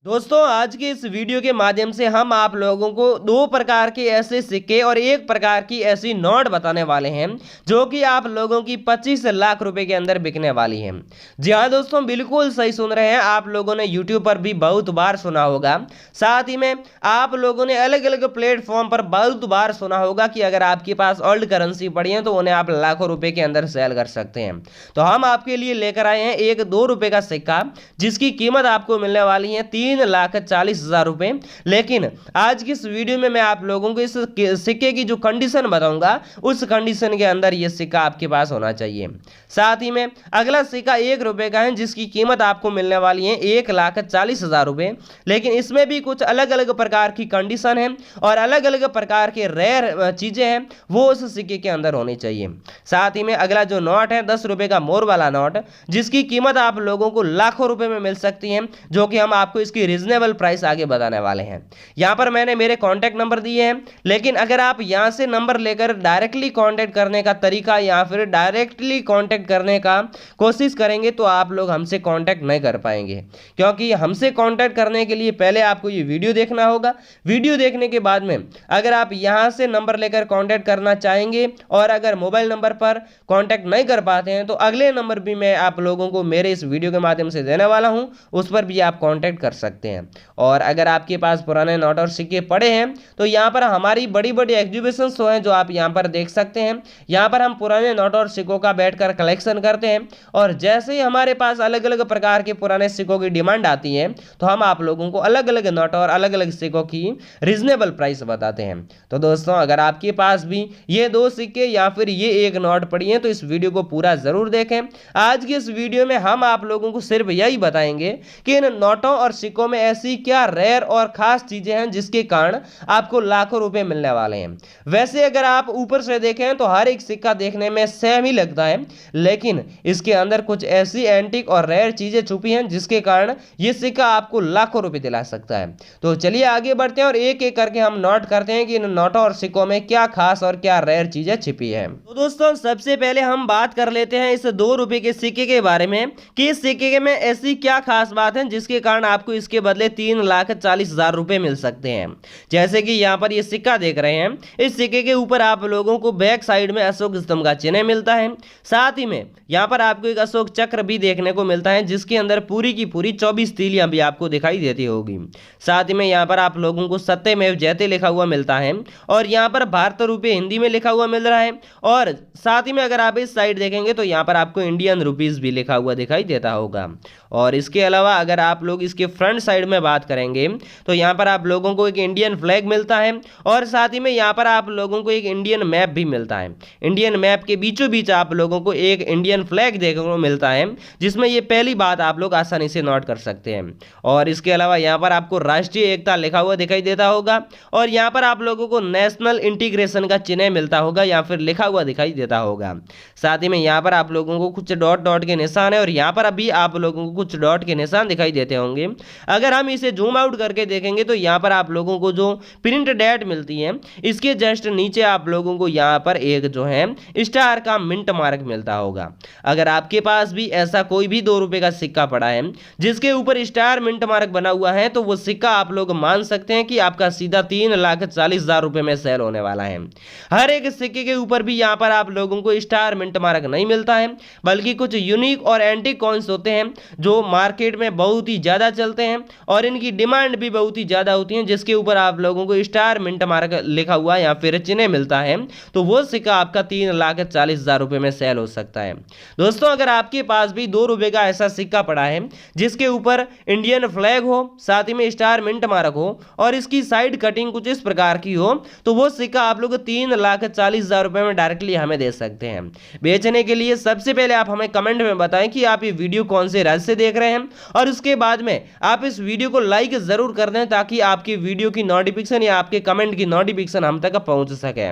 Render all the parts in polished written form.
दोस्तों आज के इस वीडियो के माध्यम से हम आप लोगों को दो प्रकार के ऐसे सिक्के और एक प्रकार की ऐसी नोट बताने वाले हैं जो कि आप लोगों की 25 लाख रुपए के अंदर बिकने वाली हैं। जी हाँ दोस्तों, बिल्कुल सही सुन रहे हैं। आप लोगों ने यूट्यूब पर भी बहुत बार सुना होगा, साथ ही में आप लोगों ने अलग अलग प्लेटफॉर्म पर बहुत बार सुना होगा कि अगर आपके पास ओल्ड करेंसी पड़ी है तो उन्हें आप लाखों रुपए के अंदर सेल कर सकते हैं। तो हम आपके लिए लेकर आए हैं एक 2 रुपए का सिक्का जिसकी कीमत आपको मिलने वाली है 3,40,000 रुपए। लेकिन आज की इस वीडियो में मैं आप लोगों को इस सिक्के की जो कंडीशन बताऊंगा उस कंडीशन के अंदर यह सिक्का आपके पास होना चाहिए। साथ ही में अगला सिक्का 1 रुपए का है जिसकी कीमत आपको मिलने वाली है 1,40,000 रुपए। लेकिन इसमें भी कुछ अलग अलग प्रकार की कंडीशन है और अलग अलग प्रकार के रेयर चीजें हैं वो उस सिक्के के अंदर होनी चाहिए। साथ ही में अगला जो नोट है 10 रुपए का मोर वाला नोट जिसकी कीमत आप लोगों को लाखों रुपए में मिल सकती है, जो कि हम आपको इसकी रीजनेबल प्राइस आगे बताने वाले हैं। यहां पर मैंने मेरे कांटेक्ट नंबर दिए हैं, लेकिन अगर आप यहां से नंबर लेकर डायरेक्टली कांटेक्ट करने का तरीका या फिर डायरेक्टली कांटेक्ट करने का कोशिश करेंगे तो आप लोग हमसे कांटेक्ट नहीं कर पाएंगे, क्योंकि हमसे कांटेक्ट करने के लिए पहले आपको ये वीडियो देखना होगा। वीडियो देखने के बाद में अगर आप यहां से नंबर लेकर कांटेक्ट करना चाहेंगे और अगर मोबाइल नंबर पर कांटेक्ट नहीं कर पाते हैं तो अगले नंबर भी मैं आप लोगों को मेरे इस वीडियो के माध्यम से देने वाला हूं, उस पर भी आप कांटेक्ट कर सकते हैं। और अगर आपके पास पुराने नोट और सिक्के पड़े हैं तो यहां पर हमारी बड़ी बड़ी एग्जीबिशंस तो हैं जो आप यहां पर देख सकते हैं। यहां पर हम पुराने नोट और सिक्कों का बैठकर कलेक्शन करते हैं और जैसे ही हमारे पास अलग अलग प्रकार के पुराने सिक्कों की डिमांड आती है तो हम आप लोगों को अलग अलग नोट और अलग अलग सिक्कों की रीजनेबल प्राइस बताते हैं। तो दोस्तों अगर आपके पास भी ये 2 सिक्के या फिर ये 1 नोट पड़ी है तो इस वीडियो को पूरा जरूर देखें। आज की इस वीडियो में हम आप लोगों को सिर्फ यही बताएंगे कि इन नोटों और सिक्कों में ऐसी क्या रेयर और खास चीजें हैं जिसके कारण आपको लाखों रुपए मिलने वाले हैं। वैसे अगर आप ऊपर से देखें तो हर एक सिक्का देखने में सेम ही लगता है, लेकिन इसके अंदर कुछ ऐसी एंटिक और रेयर चीजें छुपी हैं जिसके कारण यह सिक्का आपको लाखों रुपए दिला सकता है। तो चलिए आगे बढ़ते हैं और एक एक करके हम नोट करते हैं कि इन नोटों और सिक्कों में क्या खास और क्या रेयर चीजें छिपी है। तो दोस्तों सबसे पहले हम बात कर लेते हैं इस 2 रुपए के सिक्के के बारे में कि इस सिक्के में ऐसी क्या खास बात है जिसके कारण आपको इसके बदले 3,40,000 रुपए मिल सकते हैं। जैसे कि यहाँ पर ये सिक्का देख रहे हैं, इस सिक्के के ऊपर आप लोगों को बैक साइड में अशोक स्तंभ का चिन्ह मिलता है। साथ ही में यहाँ पर आपको एक अशोक चक्र भी देखने को मिलता है जिसके अंदर पूरी की पूरी 24 तीलियां भी आपको दिखाई देती होगी। साथ ही में यहाँ पर आप लोगों को सत्यमेव जयते लिखा हुआ मिलता है और यहाँ पर भारत रुपये हिंदी में लिखा हुआ मिल रहा है। और साथ ही में अगर आप इस साइड देखेंगे तो यहाँ पर आपको इंडियन रुपीज भी लिखा हुआ दिखाई देता होगा। और इसके अलावा अगर आप लोग इसके फ्रंट साइड में बात करेंगे तो यहाँ पर आप लोगों को एक इंडियन फ्लैग मिलता है और साथ ही में यहाँ पर आप लोगों को एक इंडियन मैप भी मिलता है। इंडियन मैप के बीचों बीच आप लोगों को एक इंडियन फ्लैग देखने को मिलता है, जिसमें ये पहली बात आप लोग आसानी से नोट कर सकते हैं। और इसके अलावा यहाँ पर आपको राष्ट्रीय एकता लिखा हुआ दिखाई देता होगा और यहाँ पर आप लोगों को नेशनल इंटीग्रेशन का चिन्ह मिलता होगा या फिर लिखा हुआ दिखाई देता होगा। साथ ही में यहाँ पर आप लोगों को कुछ डॉट डॉट के निशान है और यहाँ पर अभी आप लोगों को कुछ डॉट के निशान दिखाई देते होंगे। अगर हम इसे जूम आउट करके देखेंगे तो यहाँ पर आप लोगों को जो प्रिंट डेट मिलती है इसके जस्ट नीचे आप लोगों को यहाँ पर एक जो है स्टार का मिंट मार्क मिलता होगा। अगर आपके पास भी ऐसा कोई भी 2 रुपए का सिक्का पड़ा है जिसके ऊपर स्टार मिंट मार्क बना हुआ है तो वो सिक्का आप लोग मान सकते हैं कि आपका सीधा 3,40,000 रुपए में सेल होने वाला है। हर एक सिक्के के ऊपर भी यहाँ पर आप लोगों को स्टार मिंट मार्क नहीं मिलता है, बल्कि कुछ यूनिक और एंटीक कॉइन्स होते हैं जो मार्केट में बहुत ही ज्यादा चलते हैं और इनकी डिमांड भी बहुत ही ज्यादा होती है, जिसके ऊपर आप लोगों को स्टार मिंट मार्क लिखा हुआ या फिर चिन्ह मिलता है तो वो सिक्का आपका 3,40,000 रुपए में सेल हो सकता है। दोस्तों अगर आपके पास भी 2 रुपए का ऐसा सिक्का पड़ा है जिसके ऊपर इंडियन फ्लैग हो, साथ ही में स्टार मिंट मार्क हो और इसकी साइड कटिंग कुछ इस प्रकार की हो तो वो सिक्का आप लोग 3,40,000 रुपए में डायरेक्टली हमें दे सकते हैं। बेचने के लिए सबसे पहले आप हमें कमेंट में बताएं कि आप ये वीडियो कौन से राज्य से देख रहे हैं और उसके बाद में आप इस वीडियो को लाइक जरूर कर दें ताकि आपकी वीडियो की नोटिफिकेशन या आपके कमेंट की नोटिफिकेशन हम तक पहुंच सके।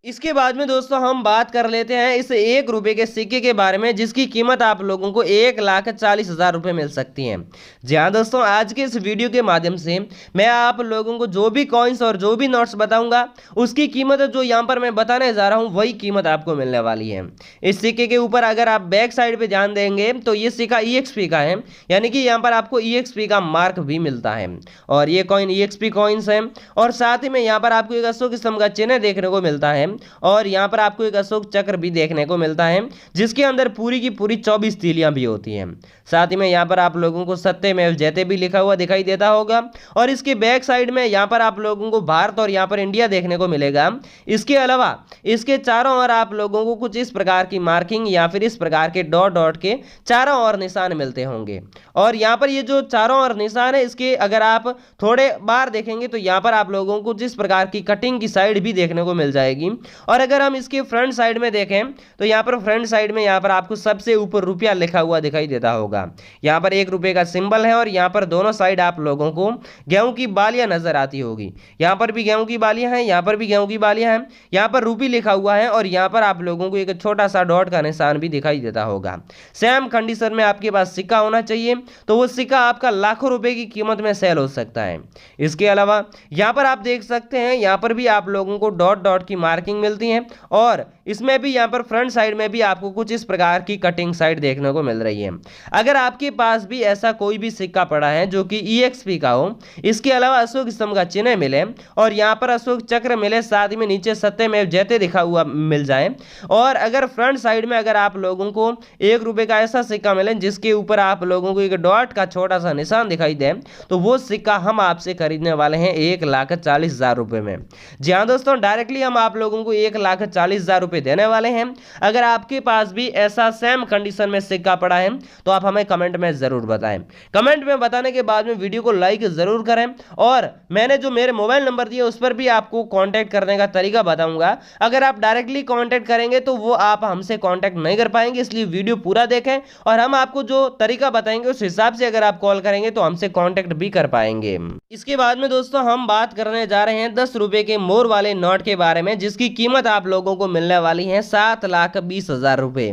इसके बाद में दोस्तों हम बात कर लेते हैं इस 1 रुपए के सिक्के के बारे में, जिसकी कीमत आप लोगों को 1,40,000 रुपये मिल सकती है। जी हाँ दोस्तों, आज के इस वीडियो के माध्यम से मैं आप लोगों को जो भी कॉइन्स और जो भी नोट्स बताऊंगा उसकी कीमत जो यहाँ पर मैं बताने जा रहा हूँ वही कीमत आपको मिलने वाली है। इस सिक्के के ऊपर अगर आप बैक साइड पे ध्यान देंगे तो ये सिक्का EXP का है, यानी कि यहाँ पर आपको EXP का मार्क भी मिलता है और ये कॉइन EXP कॉइन्स है। और साथ ही में यहाँ पर आपको एक अशोक स्तंभ का चिन्ह देखने को मिलता है और यहाँ पर आपको एक अशोक चक्र भी देखने को मिलता है, जिसके अंदर पूरी की पूरी 24 तीलियां भी होती हैं। साथ ही में यहाँ पर आप लोगों को सत्यमेव जयते भी लिखा हुआ दिखाई देता होगा और इसके बैक साइड में यहाँ पर आप लोगों को भारत और यहाँ पर इंडिया देखने को मिलेगा। इसके अलावा इसके चारों ओर आप लोगों को कुछ इस प्रकार की मार्किंग या फिर इस प्रकार के डॉट डॉट के चारों ओर निशान मिलते होंगे। और यहाँ पर ये जो चारों ओर निशान है, इसके अगर आप थोड़े बार देखेंगे तो यहाँ पर आप लोगों को जिस प्रकार की कटिंग की साइड भी देखने को मिल जाएगी। और अगर हम इसके फ्रंट साइड में देखें तो यहाँ पर फ्रंट साइड में यहाँ पर आपको सबसे ऊपर रुपया लिखा हुआ दिखाई देता होगा। यहाँ पर 1 रुपए का सिंबल है और यहाँ पर दोनों साइड आप लोगों को गेहूं की बालियां नजर आती होगी। यहाँ पर भी गेहूं की बालियां हैं, यहाँ पर भी गेहूं की बालियां हैं, यहाँ पर रूपी लिखा हुआ है और यहाँ पर आप लोगों को एक छोटा सा डॉट का निशान भी दिखाई देता होगा। सेम कंडीशन में आपके पास सिक्का होना चाहिए तो वो सिक्का आपका लाखों रुपए की कीमत में सेल हो सकता है। इसके अलावा यहाँ पर आप देख सकते हैं, यहाँ पर भी आप लोगों को डॉट डॉट की मार्किंग मिलती है और इसमें भी यहाँ पर फ्रंट साइड में भी आपको कुछ इस प्रकार की कटिंग साइड देखने को मिल रही है। अगर आपके पास भी ऐसा कोई भी सिक्का पड़ा है जो कि EXP का हो, इसके अलावा अशोक स्तंभ का चिन्ह मिले और यहाँ पर अशोक चक्र मिले, साथ में नीचे सत्यमेव जयते लिखा हुआ मिल जाए और अगर फ्रंट साइड में अगर आप लोगों को 1 रुपए का ऐसा सिक्का मिले जिसके ऊपर आप लोगों को एक डॉट का छोटा सा निशान दिखाई दे, तो वो सिक्का हम आपसे खरीदने वाले हैं 1,40,000 रुपए में। जी हाँ दोस्तों, डायरेक्टली हम आप लोगों को 1,40,000 रुपए देने वाले हैं। अगर आपके पास भी ऐसा सेम कंडीशन में सिक्का पड़ा है तो आप हमें कमेंट में जरूर बताएं। कमेंट में बताने के बाद में वीडियो को लाइक जरूर करें और मैंने जो मेरे मोबाइल नंबर दिए उस पर भी आपको कांटेक्ट करने का तरीका बताऊंगा। अगर आप डायरेक्टली कांटेक्ट करेंगे तो वो आप हमसे कांटेक्ट नहीं कर पाएंगे, इसलिए वीडियो पूरा देखें और हम आपको जो तरीका बताएंगे उस हिसाब से अगर आप कॉल करेंगे तो हमसे कांटेक्ट भी कर पाएंगे। इसके बाद में दोस्तों हम बात करने जा रहे हैं 10 रुपए के मोर वाले नोट के बारे में, जिसकी कीमत आप लोगों को मिलने वाली है 7,20,000 रुपए।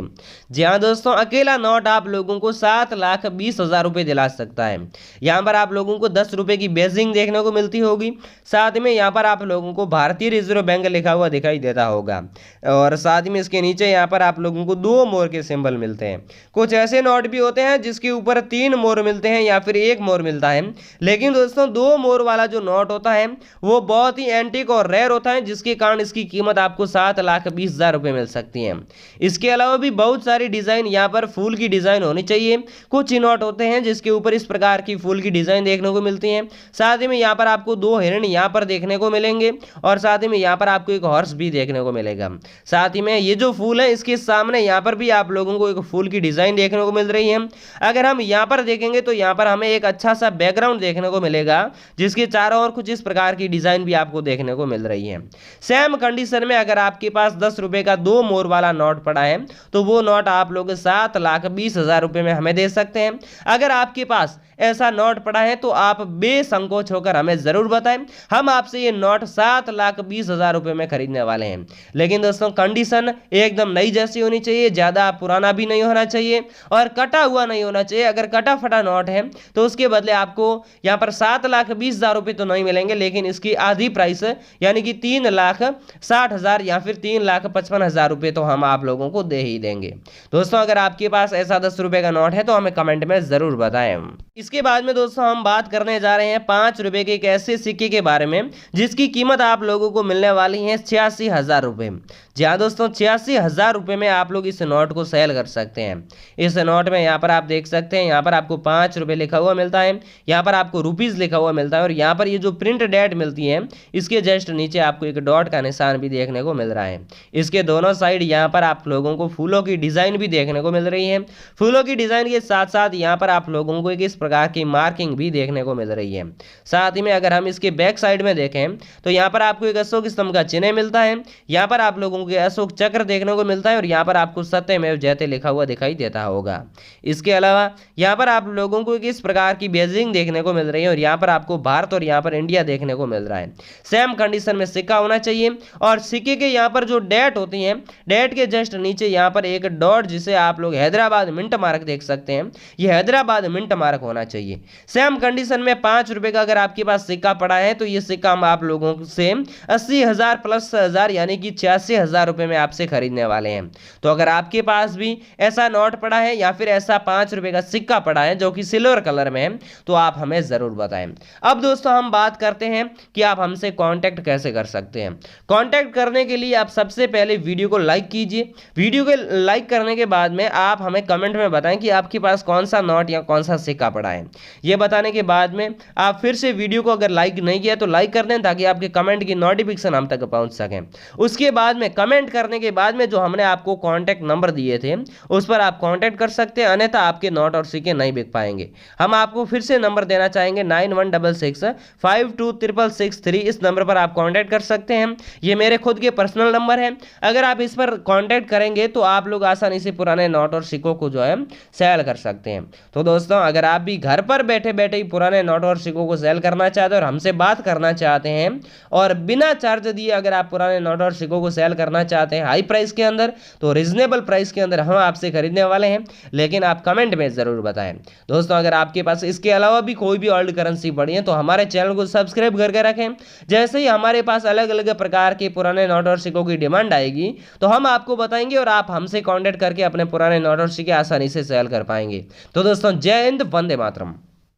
जी हाँ दोस्तों, अकेला नोट आप लोगों को 7,20,000 रुपए दिला सकता है। यहाँ पर आप लोगों को 10 रुपए की बेजिंग देखने को मिलती होगी, साथ में यहाँ पर आप लोगों को भारतीय रिजर्व बैंक लिखा हुआ दिखाई देता होगा और साथ में इसके नीचे यहाँ पर आप लोगों को 2 मोर के सिंबल मिलते हैं। कुछ ऐसे नोट भी होते हैं जिसके ऊपर 3 मोर मिलते हैं या फिर 1 मोर मिलता है, लेकिन दोस्तों 2 मोर वाला जो नोट होता है वो बहुत ही एंटीक और रेयर होता है, जिसके कारण इसकी कीमत आपको 7,20,000 रुपए मिल सकती है। इसके अलावा भी बहुत सारी डिजाइन, यहाँ पर फूल की डिजाइन होनी चाहिए। कुछ ही नोट होते हैं जिसके ऊपर इस प्रकार की फूल की डिजाइन देखने को मिलती है। साथ ही में यहाँ पर आपको 2 हिरण यहाँ पर देखने को मिलेंगे और साथ ही में यहाँ पर आपको एक हॉर्स भी देखने को मिलेगा। साथ ही में ये जो फूल है इसके सामने यहाँ पर भी आप लोगों को एक फूल की डिजाइन देखने को मिल रही है। अगर हम यहाँ पर देखेंगे तो यहाँ पर हमें एक अच्छा सा बैकग्राउंड देखने को मिलेगा, जिसके चारों ओर कुछ इस प्रकार की डिजाइन भी आपको देखने को मिल रही है। सेम कंडीशन में अगर आपके पास 10 रुपए का 2 मोर वाला नोट पड़ा है तो वो नोट आप लोग 7,20,000 रुपए में हमें दे सकते हैं। अगर आपके पास ऐसा नोट पड़ा है तो आप बेसंकोच होकर हमें जरूर बताएं, हम आपसे ये नोट 7,20,000 रुपए में खरीदने वाले हैं। लेकिन दोस्तों कंडीशन एकदम नई जैसी होनी चाहिए, ज्यादा पुराना भी नहीं होना चाहिए और कटा हुआ नहीं होना चाहिए। अगर कटा फटा नोट है तो उसके बदले आपको यहाँ पर 7,20,000 रुपए तो नहीं मिलेंगे, लेकिन इसकी आधी प्राइस यानी कि 3,60,000 या फिर 3,55,000 रुपए तो हम आप लोगों को दे ही देंगे। दोस्तों अगर आपके पास ऐसा 10 रुपए का नोट है तो हमें कमेंट में जरूर बताएं। इसके बाद में दोस्तों हम बात करने जा रहे हैं 5 रुपए के एक ऐसे सिक्के के बारे में जिसकी कीमत आप लोगों को मिलने वाली है 86,000 रुपए। जी हाँ दोस्तों, 86,000 रुपए में आप लोग इस नोट को सेल कर सकते हैं। इस नोट में यहाँ पर आप देख सकते हैं, यहाँ पर आपको 5 रुपए लिखा हुआ मिलता है, यहाँ पर आपको रुपीज लिखा हुआ मिलता है और यहाँ पर ये जो प्रिंट डेट मिलती है इसके जस्ट नीचे आपको एक डॉट का निशान भी देखने को मिल रहा है। इसके दोनों साइड यहाँ पर आप लोगों को फूलों की डिजाइन भी देखने को मिल रही है। फूलों की डिजाइन के साथ साथ यहाँ पर आप लोगों को एक इस प्रकार प्रकार की मार्किंग भी देखने को मिल रही है। साथ ही में अगर हम इसके बैक साइड में देखें तो यहाँ पर आपको एक अशोक स्तंभ का चिन्ह मिलता है, यहाँ पर आप लोगों को अशोक चक्र देखने को मिलता है और यहाँ पर आपको सत्यमेव जयते लिखा हुआ दिखाई देता होगा। इसके अलावा यहाँ पर आप लोगों को इस प्रकार की बेजिंग देखने को मिल रही है और यहाँ पर आपको भारत और यहाँ पर इंडिया देखने को मिल रहा है। सेम कंडीशन में सिक्का होना चाहिए और सिक्के के यहाँ पर जो डेट होती है, डेट के जस्ट नीचे यहाँ पर एक डॉट जिसे आप लोग हैदराबाद मिंट मार्क देख सकते हैं, ये हैदराबाद मिंट मार्क होना चाहिए। सेम कंडीशन में 5 रुपए का अगर आपके पास सिक्का पड़ा है तो ये सिक्का हम आप लोगों से 80,000 प्लस 1000 यानी कि 86,000 रुपए में आपसे खरीदने वाले हैं। तो अगर आपके पास भी ऐसा नोट पड़ा है या फिर ऐसा 5 रुपए का सिक्का पड़ा है जो कि सिल्वर कलर में है तो आप हमें जरूर बताएं। अब दोस्तों हम बात करते हैं कि आप हमसे कांटेक्ट कैसे कर सकते हैं। कांटेक्ट करने के लिए आप सबसे पहले वीडियो को लाइक कीजिए। वीडियो को लाइक करने के बाद में आप हमें कमेंट में बताएं कि आपके पास कौन सा नोट या कौन सा सिक्का पड़ा है। यह बताने के बाद में आप फिर से वीडियो को अगर लाइक नहीं किया तो लाइक कर दें ताकि आपके कमेंट की नोटिफिकेशन हम तक पहुंच सके। उसके बाद में कमेंट करने के बाद में जो हमने आपको कॉन्टैक्ट नंबर दिए थे उस पर आप कॉन्टैक्ट कर सकते हैं, अन्यथा आपके नोट और सिक्के नहीं बिक पाएंगे। हम आपको फिर से नंबर देना चाहेंगे 9166526663। इस नंबर पर आप कांटेक्ट कर सकते हैं। ये मेरे खुद के पर्सनल नंबर है। अगर आप इस पर कांटेक्ट करेंगे तो आप लोग आसानी से पुराने नोट और सिक्कों को जो है सेल कर सकते हैं। तो दोस्तों अगर आप भी घर पर बैठे बैठे ही पुराने नोट और सिक्कों को सेल करना चाहते हैं और हमसे बात करना चाहते हैं और बिना चार्ज दिए अगर आप पुराने नोट और सिक्कों को सेल करना चाहते हैं हाई प्राइस के अंदर, तो रीजनेबल प्राइस के अंदर हम आपसे खरीदने वाले हैं, लेकिन आप कमेंट में जरूर बताएं। दोस्तों अगर आपके पास इसके अलावा भी कोई भी ओल्ड करेंसी पड़ी है तो हमारे चैनल को सब्सक्राइब करके रखें। जैसे ही हमारे पास अलग अलग प्रकार के पुराने नोट और सिक्कों की डिमांड आएगी तो हम आपको बताएंगे और आप हमसे कांटेक्ट करके अपने पुराने नोट और सिक्के आसानी से सेल कर पाएंगे। तो दोस्तों जय हिंद, वंदे मातरम।